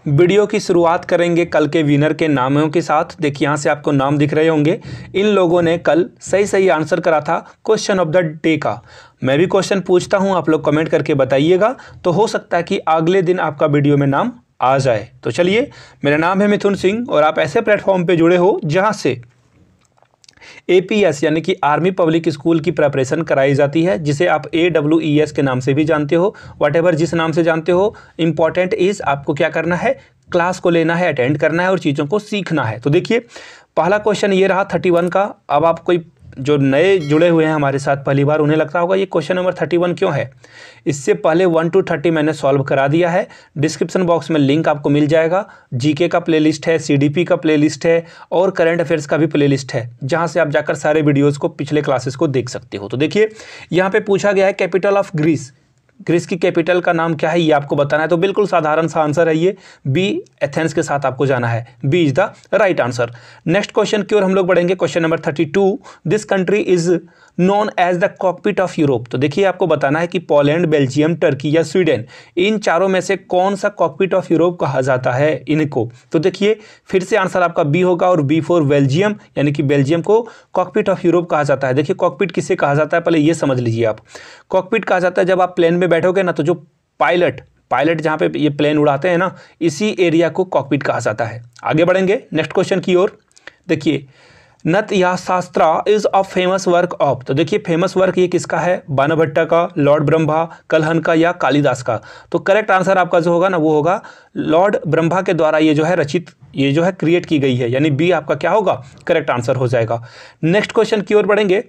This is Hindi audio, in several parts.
वीडियो की शुरुआत करेंगे कल के विनर के नामों के साथ। देखिए यहाँ से आपको नाम दिख रहे होंगे। इन लोगों ने कल सही सही आंसर करा था क्वेश्चन ऑफ द डे का। मैं भी क्वेश्चन पूछता हूँ, आप लोग कमेंट करके बताइएगा, तो हो सकता है कि अगले दिन आपका वीडियो में नाम आ जाए। तो चलिए, मेरा नाम है मिथुन सिंह और आप ऐसे प्लेटफॉर्म पे जुड़े हो जहाँ से APS यानी कि आर्मी पब्लिक स्कूल की प्रिपरेशन कराई जाती है, जिसे आप AWES के नाम से भी जानते हो। व्हाटएवर जिस नाम से जानते हो, इंपॉर्टेंट इज़ आपको क्या करना है, क्लास को लेना है, अटेंड करना है और चीज़ों को सीखना है। तो देखिए, पहला क्वेश्चन ये रहा 31 का। अब आप कोई जो नए जुड़े हुए हैं हमारे साथ पहली बार, उन्हें लगता होगा ये क्वेश्चन नंबर 31 क्यों है। इससे पहले 1 to 30 मैंने सॉल्व करा दिया है। डिस्क्रिप्शन बॉक्स में लिंक आपको मिल जाएगा। GK का प्लेलिस्ट है, CDP का प्लेलिस्ट है और करंट अफेयर्स का भी प्लेलिस्ट है, जहां से आप जाकर सारे वीडियोज़ को, पिछले क्लासेस को देख सकते हो। तो देखिए, यहाँ पे पूछा गया है कैपिटल ऑफ ग्रीस। ग्रीस की कैपिटल का नाम क्या है, ये आपको बताना है। तो बिल्कुल साधारण सा आंसर है ये, बी, एथेंस के साथ आपको जाना है। B is the right answer. Next question की ओर हम लोग बढ़ेंगे। Question number 32, this country is known as the cockpit of Europe. तो देखिए, आपको बताना है कि पोलैंड, बेल्जियम, टर्की या स्वीडन, इन चारों में से कौन सा कॉकपिट ऑफ यूरोप कहा जाता है इनको। तो देखिए, फिर से आंसर आपका बी होगा और बी फॉर बेल्जियम, यानी कि बेल्जियम को कॉकपिट ऑफ यूरोप कहा जाता है। देखिए, कॉकपिट किसे कहा जाता है, पहले ये समझ लीजिए आप। कॉकपिट कहा जाता है जब आप प्लेन में बैठोगे ना, तो जो पायलट जहाँ पे ये प्लेन उड़ाते हैं ना, इसी एरिया को कॉकपिट कहा जाता है। आगे बढ़ेंगे नेक्स्ट क्वेश्चन की ओर। देखिए, नत या शास्त्रा is a famous work of. तो देखिए, फेमस वर्क ये किसका है, बाणभट्टा का, लॉर्ड ब्रह्मा, कलहन का या कालिदास का। तो करेक्ट आंसर आपका जो होगा ना, वो होगा लॉर्ड ब्रह्मा के द्वारा ये जो है रचित, ये जो है क्रिएट की गई है, यानी बी आपका क्या होगा, करेक्ट आंसर हो जाएगा। नेक्स्ट क्वेश्चन की ओर बढ़ेंगे।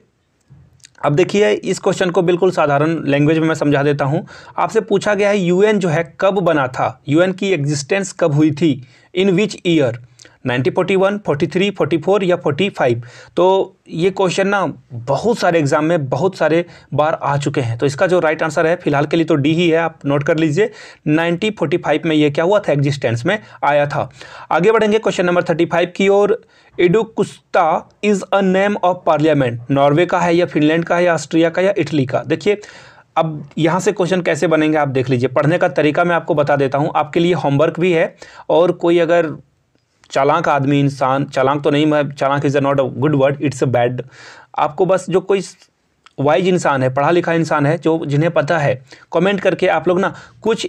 अब देखिए, इस क्वेश्चन को बिल्कुल साधारण लैंग्वेज में मैं समझा देता हूं। आपसे पूछा गया है UN जो है कब बना था, UN की एग्जिस्टेंस कब हुई थी, इन विच ईयर, 1941, 43, 44 या 45। तो ये क्वेश्चन ना बहुत सारे एग्जाम में बहुत सारे बार आ चुके हैं। तो इसका जो राइट आंसर है फिलहाल के लिए तो डी ही है, आप नोट कर लीजिए। 1945 में ये क्या हुआ था, एग्जिस्टेंस में आया था। आगे बढ़ेंगे क्वेश्चन नंबर 35 की ओर। Eduskunta is a name of parliament. Norway का है या फिनलैंड का है या ऑस्ट्रिया का या इटली का। देखिए, अब यहाँ से क्वेश्चन कैसे बनेंगे आप देख लीजिए। पढ़ने का तरीका मैं आपको बता देता हूँ, आपके लिए होमवर्क भी है। और कोई अगर चालाक आदमी, इंसान, चालाक तो नहीं, मैं चालाक is not a good word, it's a bad. आपको बस जो कोई वाइज इंसान है, पढ़ा लिखा इंसान है, जो जिन्हें पता है, कमेंट करके आप लोग ना कुछ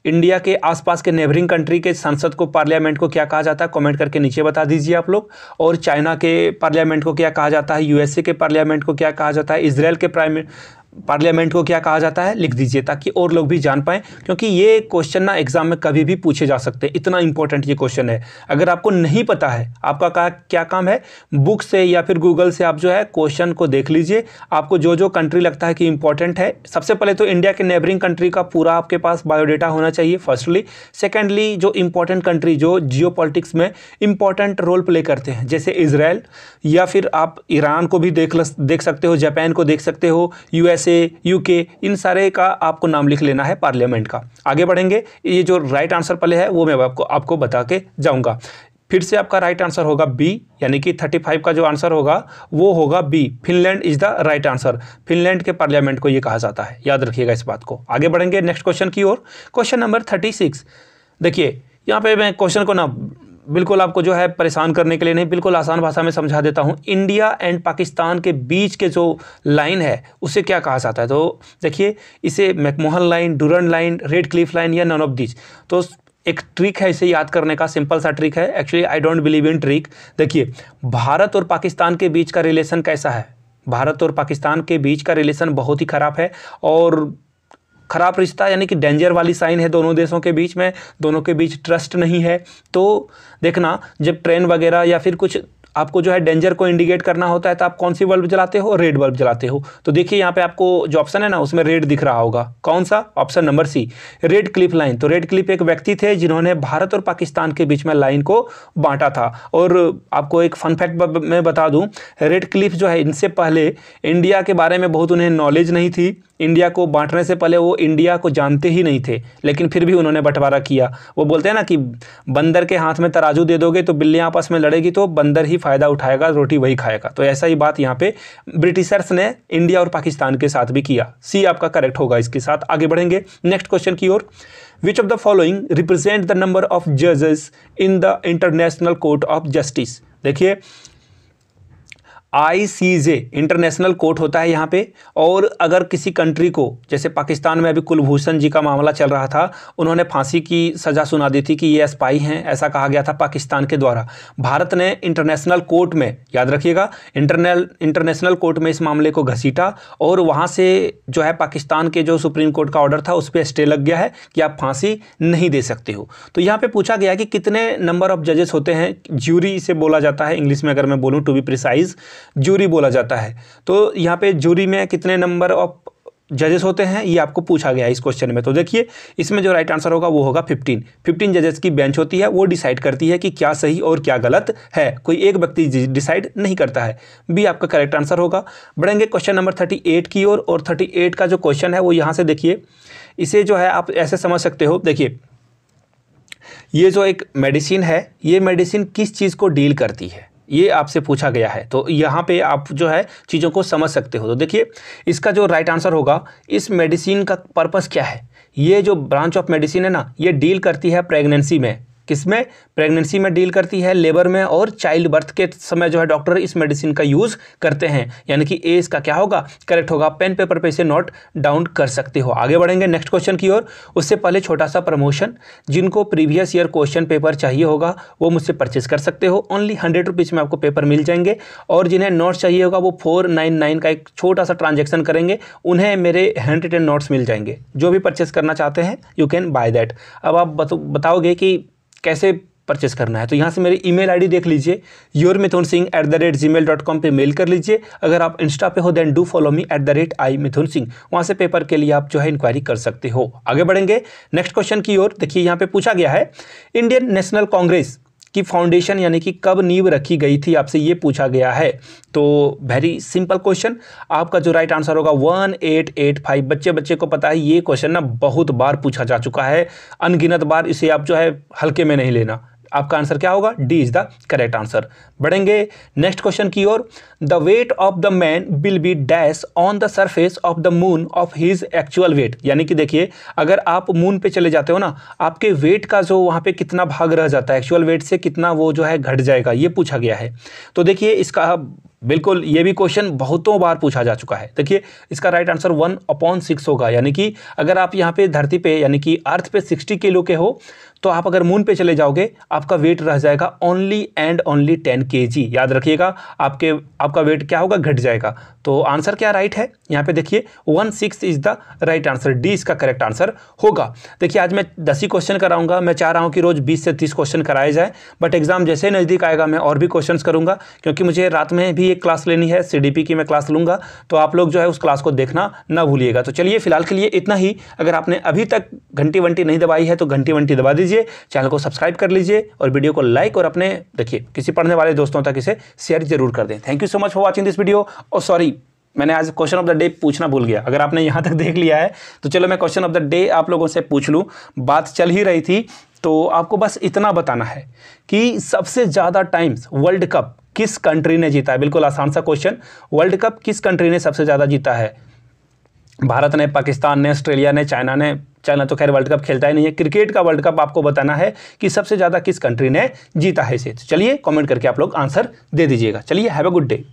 इंडिया के आसपास के नेबरिंग कंट्री के संसद को, पार्लियामेंट को क्या कहा जाता है, कमेंट करके नीचे बता दीजिए आप लोग। और चाइना के पार्लियामेंट को क्या कहा जाता है, USA के पार्लियामेंट को क्या कहा जाता है, इजराइल के पार्लियामेंट को क्या कहा जाता है, लिख दीजिए ताकि और लोग भी जान पाएं। क्योंकि ये क्वेश्चन ना एग्जाम में कभी भी पूछे जा सकते हैं, इतना इंपॉर्टेंट ये क्वेश्चन है। अगर आपको नहीं पता है, आपका क्या काम है, बुक से या फिर गूगल से आप जो है क्वेश्चन को देख लीजिए। आपको जो जो कंट्री लगता है कि इंपॉर्टेंट है, सबसे पहले तो इंडिया के नेबरिंग कंट्री का पूरा आपके पास बायोडेटा होना चाहिए फर्स्टली। सेकेंडली, जो इंपॉर्टेंट कंट्री जो जियोपॉलिटिक्स में इंपॉर्टेंट रोल प्ले करते हैं, जैसे इजराइल, या फिर आप ईरान को भी देख सकते हो, जापान को देख सकते हो, USA, UK, इन सारे का आपको नाम लिख लेना है पार्लियामेंट का। आगे बढ़ेंगे, ये जो राइट आंसर पहले है वो मैं आपको बता के जाऊंगा। फिर से आपका राइट आंसर होगा बी, यानी कि 35 का जो आंसर होगा वो होगा B, Finland is the right answer. Finland के पार्लियामेंट को ये कहा जाता है, याद रखिएगा इस बात को। आगे बढ़ेंगे नेक्स्ट क्वेश्चन की ओर। Question number 36। देखिए, यहाँ पे मैं क्वेश्चन को ना बिल्कुल आपको जो है परेशान करने के लिए नहीं, बिल्कुल आसान भाषा में समझा देता हूँ। इंडिया एंड पाकिस्तान के बीच के जो लाइन है उसे क्या कहा जाता है। तो देखिए, इसे McMahon line, Durand line, red Cliff line या नन ऑफ दीज। तो एक ट्रिक है इसे याद करने का, सिंपल सा ट्रिक है। Actually I don't believe in trick. देखिए, भारत और पाकिस्तान के बीच का रिलेशन कैसा है, भारत और पाकिस्तान के बीच का रिलेशन बहुत ही खराब है। और खराब रिश्ता यानी कि डेंजर वाली साइन है दोनों देशों के बीच में, दोनों के बीच ट्रस्ट नहीं है। तो देखना, जब ट्रेन वगैरह या फिर कुछ आपको जो है डेंजर को इंडिकेट करना होता है, तो आप कौन सी बल्ब जलाते हो, रेड बल्ब जलाते हो। तो देखिए, यहाँ पे आपको जो ऑप्शन है ना, उसमें रेड दिख रहा होगा। कौन सा, option number C, Radcliffe Line. तो रेड क्लिफ एक व्यक्ति थे जिन्होंने भारत और पाकिस्तान के बीच में लाइन को बांटा था। और आपको एक फन फैक्ट मैं बता दूं, रेड क्लिफ जो है, इनसे पहले इंडिया के बारे में बहुत उन्हें नॉलेज नहीं थी। इंडिया को बांटने से पहले वो इंडिया को जानते ही नहीं थे, लेकिन फिर भी उन्होंने बंटवारा किया। वो बोलते हैं ना कि बंदर के हाथ में तराजू दे दोगे तो बिल्लियाँ आपस में लड़ेगी, तो बंदर ही फायदा उठाएगा, रोटी वही खाएगा। तो ऐसा ही बात यहाँ पे ब्रिटिशर्स ने इंडिया और पाकिस्तान के साथ भी किया। सी आपका करेक्ट होगा इसके साथ। आगे बढ़ेंगे नेक्स्ट क्वेश्चन की ओर। Which of the following represent the number of जजेस in the international court of justice. देखिए ICJ इंटरनेशनल कोर्ट होता है यहाँ पे, और अगर किसी कंट्री को, जैसे पाकिस्तान में अभी कुलभूषण जी का मामला चल रहा था, उन्होंने फांसी की सज़ा सुना दी थी कि ये स्पाई हैं, ऐसा कहा गया था पाकिस्तान के द्वारा। भारत ने इंटरनेशनल कोर्ट में, याद रखिएगा, इंटरनेशनल कोर्ट में इस मामले को घसीटा और वहाँ से जो है पाकिस्तान के जो सुप्रीम कोर्ट का ऑर्डर था उस पर स्टे लग गया है कि आप फांसी नहीं दे सकते हो। तो यहाँ पर पूछा गया कि कितने नंबर ऑफ जजेस होते हैं, ज्यूरी से बोला जाता है, इंग्लिश में अगर मैं बोलूँ टू बी प्रिसाइज जूरी बोला जाता है। तो यहाँ पे जूरी में कितने नंबर ऑफ जजेस होते हैं ये आपको पूछा गया है इस क्वेश्चन में। तो देखिए इसमें जो राइट आंसर होगा वो होगा 15 जजेस की बेंच होती है, वो डिसाइड करती है कि क्या सही और क्या गलत है, कोई एक व्यक्ति डिसाइड नहीं करता है। बी आपका करेक्ट आंसर होगा। बढ़ेंगे क्वेश्चन नंबर 38 की ओर, और 38 का जो क्वेश्चन है वो यहाँ से देखिए, इसे जो है आप ऐसे समझ सकते हो। देखिए ये जो एक मेडिसिन है, ये मेडिसिन किस चीज़ को डील करती है ये आपसे पूछा गया है, तो यहाँ पे आप जो है चीज़ों को समझ सकते हो। तो देखिए इसका जो राइट आंसर होगा, इस मेडिसिन का पर्पस क्या है। ये जो ब्रांच ऑफ मेडिसिन है ना, ये डील करती है प्रेगनेंसी में, किसमें, प्रेगनेंसी में डील करती है, लेबर में, और चाइल्ड बर्थ के समय जो है डॉक्टर इस मेडिसिन का यूज़ करते हैं। यानी कि ए इसका क्या होगा, करेक्ट होगा। पेन पेपर पे इसे नोट डाउन कर सकते हो। आगे बढ़ेंगे नेक्स्ट क्वेश्चन की ओर। उससे पहले छोटा सा प्रमोशन, जिनको प्रीवियस ईयर क्वेश्चन पेपर चाहिए होगा वो मुझसे परचेज कर सकते हो। ओनली 100 रुपीज़ में आपको पेपर मिल जाएंगे, और जिन्हें नोट्स चाहिए होगा वो 499 का एक छोटा सा ट्रांजेक्शन करेंगे, उन्हें मेरे हैंड रिटन नोट्स मिल जाएंगे। जो भी परचेस करना चाहते हैं यू कैन बाय दैट। अब आप बताओगे कि कैसे परचेस करना है, तो यहाँ से मेरी ईमेल आईडी देख लीजिए, yourmithun@gmail.com पे मेल कर लीजिए। अगर आप इंस्टा पे हो then do follow me @iMithunSingh, वहाँ से पेपर के लिए आप जो है इंक्वायरी कर सकते हो। आगे बढ़ेंगे नेक्स्ट क्वेश्चन की ओर। देखिए यहाँ पे पूछा गया है, इंडियन नेशनल कांग्रेस की फाउंडेशन यानी कि कब नींव रखी गई थी, आपसे ये पूछा गया है। तो वेरी सिंपल क्वेश्चन, आपका जो राइट आंसर होगा 1885। बच्चे को पता है ये क्वेश्चन ना बहुत बार पूछा जा चुका है, अनगिनत बार, इसे आप जो है हल्के में नहीं लेना। आपका आंसर क्या होगा, D is the correct answer. बढ़ेंगे नेक्स्ट क्वेश्चन की ओर। The weight of the man will be dash on the surface of the moon of his actual weight. यानी कि देखिए अगर आप मून पे चले जाते हो ना, आपके वेट का जो वहाँ पे कितना भाग रह जाता है, एक्चुअल वेट से कितना वो जो है घट जाएगा, ये पूछा गया है। तो देखिए इसका बिल्कुल ये भी क्वेश्चन बहुतों बार पूछा जा चुका है। देखिए इसका राइट आंसर 1/6 होगा। यानी कि अगर आप यहाँ पे धरती पे यानी कि अर्थ पे 60 किलो के हो, तो आप अगर मून पे चले जाओगे आपका वेट रह जाएगा ओनली एंड ओनली 10 kg। याद रखिएगा आपका वेट क्या होगा, घट जाएगा। तो आंसर क्या राइट है, यहाँ पे देखिए 1/6 is the right answer, D इसका करेक्ट आंसर होगा। देखिए आज मैं 10 ही क्वेश्चन कराऊंगा, मैं चाह रहा हूँ कि रोज 20 से 30 क्वेश्चन कराए जाए, बट एग्जाम जैसे नज़दीक आएगा मैं और भी क्वेश्चन करूँगा, क्योंकि मुझे रात में भी एक क्लास लेनी है, CDP की मैं क्लास लूँगा, तो आप लोग जो है उस क्लास को देखना ना भूलिएगा। तो चलिए फिलहाल के लिए इतना ही। अगर आपने अभी तक घंटी वंटी नहीं दबाई है तो घंटी वंटी दबा दीजिए, चैनल को सब्सक्राइब कर लीजिए और वीडियो को लाइक और अपने देखिए किसी पढ़ने वाले दोस्तों तक इसे शेयर जरूर कर दें। Thank you so much for watching this video. और सॉरी, मैंने आज क्वेश्चन ऑफ द डे पूछना भूल गया। अगर आपने यहाँ तक देख लिया है तो चलो मैं क्वेश्चन ऑफ द डे आप लोगों से पूछ लूँ। बात चल ही रही थी, तो आपको बस इतना बताना है कि सबसे ज़्यादा टाइम्स वर्ल्ड कप किस कंट्री ने जीता है। बिल्कुल आसान सा क्वेश्चन, वर्ल्ड कप किस कंट्री ने सबसे ज़्यादा जीता है। भारत ने, पाकिस्तान ने, ऑस्ट्रेलिया ने, चाइना ने। चाइना तो खैर वर्ल्ड कप खेलता ही नहीं है। क्रिकेट का वर्ल्ड कप आपको बताना है कि सबसे ज़्यादा किस कंट्री ने जीता है इसे। तो चलिए कमेंट करके आप लोग आंसर दे दीजिएगा। चलिए हैव अ गुड डे।